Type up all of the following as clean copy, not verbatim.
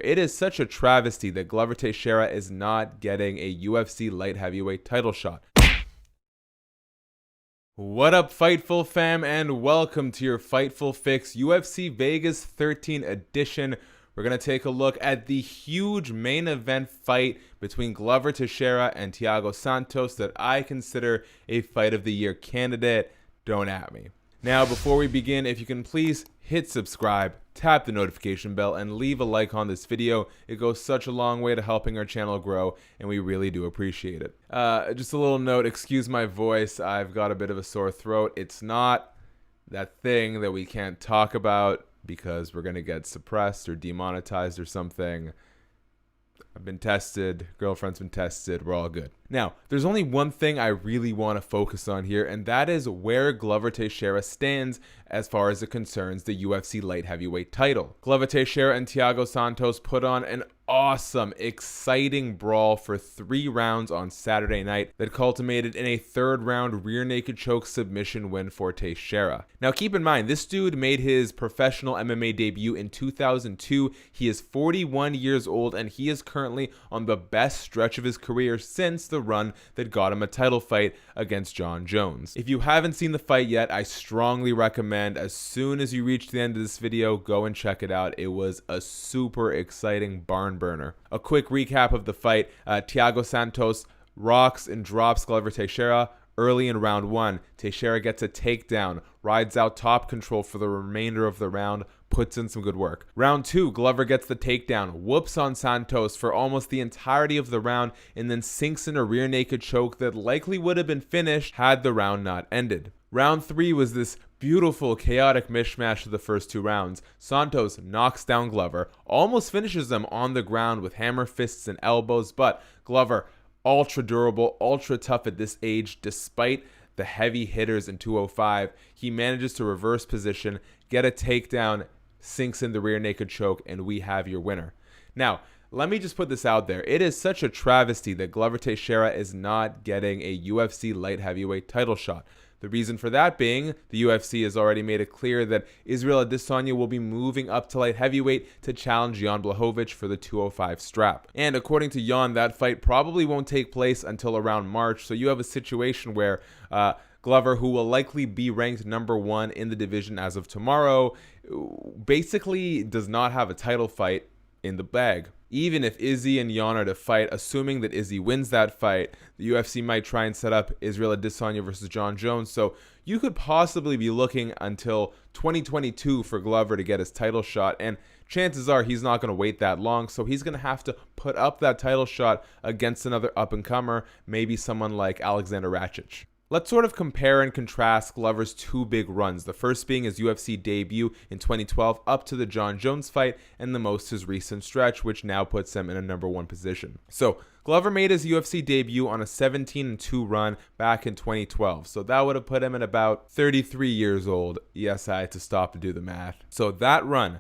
It is such a travesty that Glover Teixeira is not getting a UFC light heavyweight title shot. What up, Fightful fam, and welcome to your Fightful Fix UFC Vegas 13 edition. We're going to take a look at the huge main event fight between Glover Teixeira and Thiago Santos that I consider a Fight of the Year candidate. Don't at me. Now, before we begin, if you can please hit subscribe, tap the notification bell, and leave a like on this video. It goes such a long way to helping our channel grow, and we really do appreciate it. Just a little note, excuse my voice. I've got a bit of a sore throat. It's not that thing that we can't talk about because we're going to get suppressed or demonetized or something. I've been tested, girlfriend's been tested, we're all good. Now, there's only one thing I really want to focus on here, and that is where Glover Teixeira stands as far as it concerns the UFC light heavyweight title. Glover Teixeira and Thiago Santos put on an awesome, exciting brawl for 3 rounds on Saturday night that culminated in a 3rd round rear naked choke submission win for Teixeira. Now keep in mind, this dude made his professional MMA debut in 2002. He is 41 years old and he is currently on the best stretch of his career since the run that got him a title fight against Jon Jones. If you haven't seen the fight yet, I strongly recommend as soon as you reach the end of this video, go and check it out. It was a super exciting barn burner. A quick recap of the fight. Thiago Santos rocks and drops Glover Teixeira early in round 1. Teixeira gets a takedown, rides out top control for the remainder of the round, puts in some good work. Round 2, Glover gets the takedown, whoops on Santos for almost the entirety of the round, and then sinks in a rear naked choke that likely would have been finished had the round not ended. Round 3 was this beautiful, chaotic mishmash of the first 2 rounds. Santos knocks down Glover, almost finishes him on the ground with hammer fists and elbows, but Glover, ultra durable, ultra tough at this age, despite the heavy hitters in 205, he manages to reverse position, get a takedown, sinks in the rear naked choke, and we have your winner. Now, let me just put this out there. It is such a travesty that Glover Teixeira is not getting a UFC light heavyweight title shot. The reason for that being, the UFC has already made it clear that Israel Adesanya will be moving up to light heavyweight to challenge Jan Blachowicz for the 205 strap. And according to Jan, that fight probably won't take place until around March, so you have a situation where Glover, who will likely be ranked number 1 in the division as of tomorrow, basically does not have a title fight in the bag. Even if Izzy and Jan are to fight, assuming that Izzy wins that fight, the UFC might try and set up Israel Adesanya versus Jon Jones. So you could possibly be looking until 2022 for Glover to get his title shot. And chances are he's not going to wait that long. So he's going to have to put up that title shot against another up-and-comer, maybe someone like Alexander Rakic. Let's sort of compare and contrast Glover's 2 big runs, the first being his UFC debut in 2012 up to the Jon Jones fight, and the most his recent stretch, which now puts him in a number 1 position. So Glover made his UFC debut on a 17-2 run back in 2012, so that would have put him at about 33 years old. Yes, I had to stop to do the math. So that run,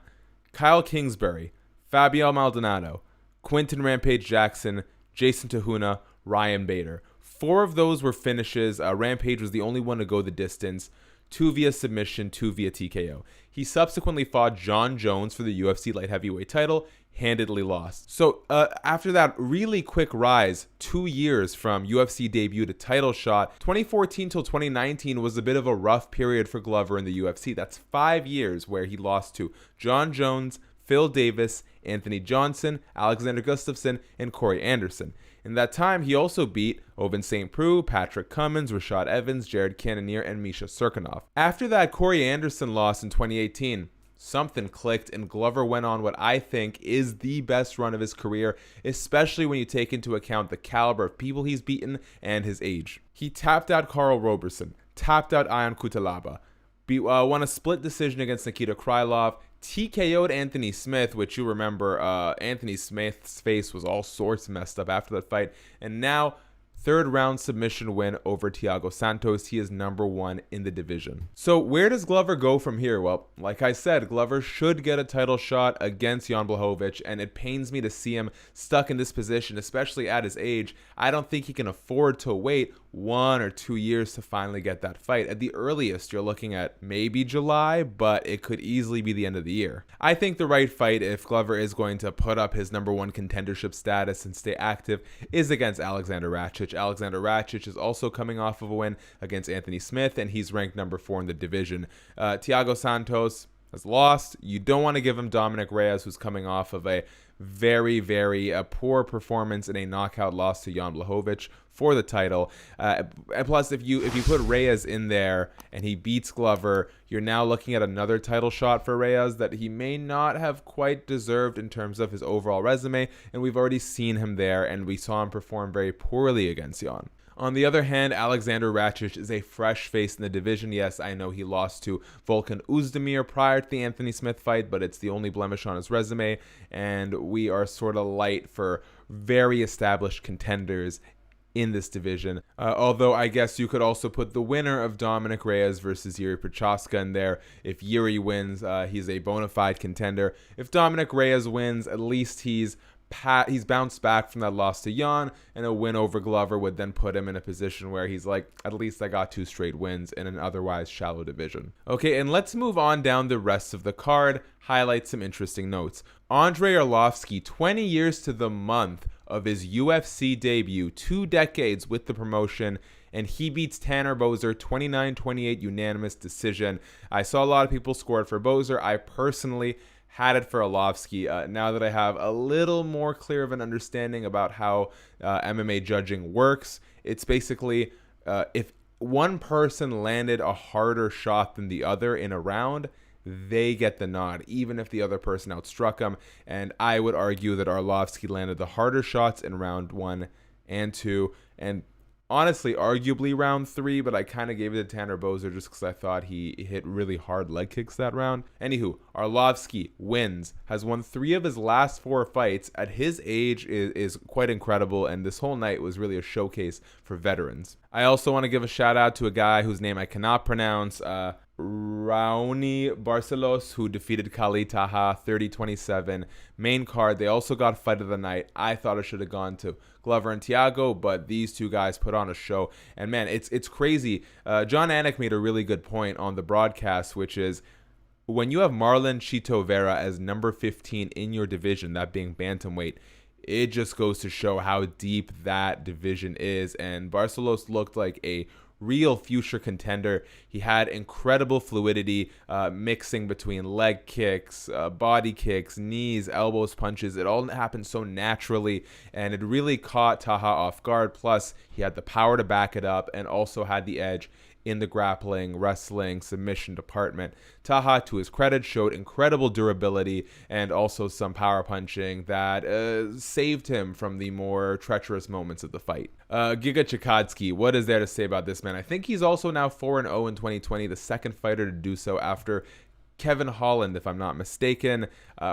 Kyle Kingsbury, Fabio Maldonado, Quinton Rampage Jackson, Jason Tahuna, Ryan Bader. 4 of those were finishes. Rampage was the only one to go the distance. 2 via submission, 2 via TKO. He subsequently fought Jon Jones for the UFC light heavyweight title, handedly lost. So after that really quick rise, 2 years from UFC debut to title shot, 2014 till 2019 was a bit of a rough period for Glover in the UFC. That's 5 years where he lost to Jon Jones, Phil Davis, Anthony Johnson, Alexander Gustafsson, and Corey Anderson. In that time, he also beat Ovince St. Preux, Patrick Cummins, Rashad Evans, Jared Cannonier, and Misha Cirkunov. After that Corey Anderson loss in 2018, something clicked and Glover went on what I think is the best run of his career, especially when you take into account the caliber of people he's beaten and his age. He tapped out Karl Roberson, tapped out Ion Cutelaba, won a split decision against Nikita Krylov, TKO'd Anthony Smith, which you remember, Anthony Smith's face was all sorts messed up after that fight, and now 3rd round submission win over Thiago Santos. He is number 1 in the division. So where does Glover go from here? Well, like I said, Glover should get a title shot against Jan Blachowicz, and it pains me to see him stuck in this position, especially at his age. I don't think he can afford to wait 1 or 2 years to finally get that fight. At the earliest, you're looking at maybe July, but it could easily be the end of the year. I think the right fight, if Glover is going to put up his number 1 contendership status and stay active, is against Alexander Rakic. Alexander Rakic is also coming off of a win against Anthony Smith, and he's ranked number 4 in the division. Thiago Santos has lost. You don't want to give him Dominic Reyes, who's coming off of a very, very poor performance in a knockout loss to Jan Blachowicz for the title. And plus, if you put Reyes in there and he beats Glover, you're now looking at another title shot for Reyes that he may not have quite deserved in terms of his overall resume. And we've already seen him there, and we saw him perform very poorly against Jan. On the other hand, Alexander Rakic is a fresh face in the division. Yes, I know he lost to Volkan Oezdemir prior to the Anthony Smith fight, but it's the only blemish on his resume, and we are sort of light for very established contenders in this division. Although I guess you could also put the winner of Dominic Reyes versus Yuri Prochazka in there. If Yuri wins, he's a bona fide contender. If Dominic Reyes wins, at least he's bounced back from that loss to Jan, and a win over Glover would then put him in a position where he's like, at least I got 2 straight wins in an otherwise shallow division. Okay, and let's move on down the rest of the card, highlight some interesting notes. Andrei Arlovski, 20 years to the month of his UFC debut, 2 decades with the promotion, and he beats Tanner Boser 29-28 unanimous decision. I saw a lot of people scored for Boser. I personally had it for Arlovski. Now that I have a little more clear of an understanding about how MMA judging works, it's basically if one person landed a harder shot than the other in a round, they get the nod, even if the other person outstruck him. And I would argue that Arlovski landed the harder shots in round 1 and 2, and honestly, arguably round 3, but I kind of gave it to Tanner Boser just because I thought he hit really hard leg kicks that round. Anywho, Arlovski wins, has won 3 of his last 4 fights. At his age is quite incredible, and this whole night was really a showcase for veterans. I also want to give a shout out to a guy whose name I cannot pronounce, Raoni Barcelos, who defeated Khalid Taha 30-27. Main card, they also got fight of the night. I thought it should have gone to Glover and Thiago, but these 2 guys put on a show. And man, it's crazy. John Anik made a really good point on the broadcast, which is when you have Marlon Chito Vera as number 15 in your division, that being bantamweight, it just goes to show how deep that division is. And Barcelos looked like a real future contender. He had incredible fluidity, mixing between leg kicks, body kicks, knees, elbows, punches. It all happened so naturally, and it really caught Taha off guard. Plus, he had the power to back it up and also had the edge in the grappling, wrestling, submission department. Taha, to his credit, showed incredible durability and also some power punching that saved him from the more treacherous moments of the fight. Giga Chikadze, what is there to say about this man? I think he's also now 4-0 in 2020, the second fighter to do so after Kevin Holland, if I'm not mistaken.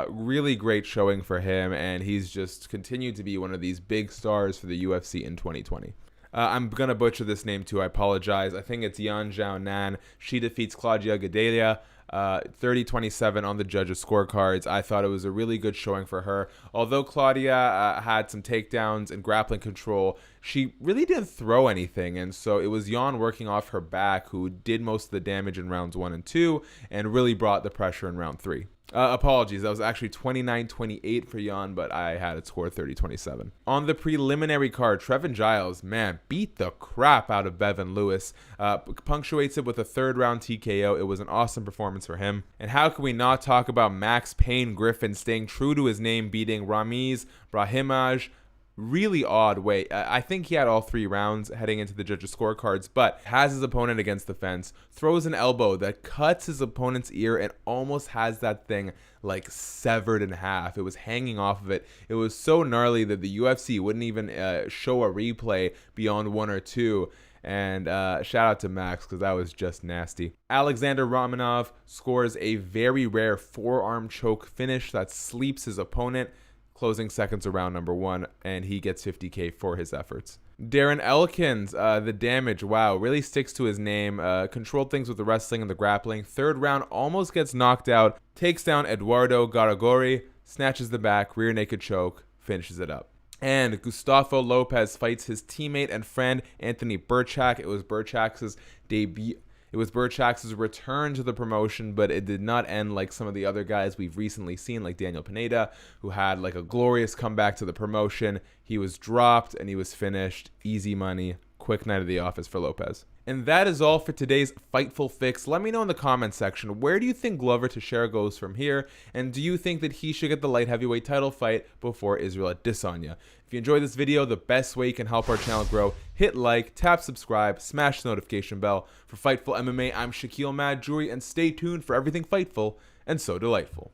Really great showing for him, and he's just continued to be one of these big stars for the UFC in 2020. I'm going to butcher this name too. I apologize. I think it's Yan Zhao Nan. She defeats Claudia Gadelha 30-27 on the judges' scorecards. I thought it was a really good showing for her. Although Claudia had some takedowns and grappling control, she really didn't throw anything. And so it was Yan working off her back who did most of the damage in rounds 1 and 2 and really brought the pressure in round 3. Apologies, that was actually 29-28 for Jan, but I had it scored 30-27. On the preliminary card, Trevin Giles, man, beat the crap out of Bevan Lewis. Punctuates it with a 3rd-round TKO. It was an awesome performance for him. And how can we not talk about Max Payne Griffin staying true to his name, beating Ramiz Brahimaj? Really odd way. I think he had all 3 rounds heading into the judges' scorecards, but has his opponent against the fence, throws an elbow that cuts his opponent's ear and almost has that thing like severed in half. It was hanging off of it. It was so gnarly that the UFC wouldn't even show a replay beyond 1 or 2. And shout out to Max because that was just nasty. Alexander Romanov scores a very rare forearm choke finish that sleeps his opponent, closing seconds of round number 1, and he gets $50K for his efforts. Darren Elkins, the damage, wow, really sticks to his name. Controlled things with the wrestling and the grappling. 3rd round, almost gets knocked out, takes down Eduardo Garagori, snatches the back, rear naked choke, finishes it up. And Gustavo Lopez fights his teammate and friend Anthony Burchak. It was Burchak's debut. It was Burchak's return to the promotion, but it did not end like some of the other guys we've recently seen, like Daniel Pineda, who had like a glorious comeback to the promotion. He was dropped and he was finished. Easy money. Quick night of the office for Lopez. And that is all for today's Fightful Fix. Let me know in the comments section, where do you think Glover Teixeira goes from here? And do you think that he should get the light heavyweight title fight before Israel Adesanya? If you enjoyed this video, the best way you can help our channel grow, hit like, tap subscribe, smash the notification bell. For Fightful MMA, I'm Shakiel Mahjouri, and stay tuned for everything Fightful and so delightful.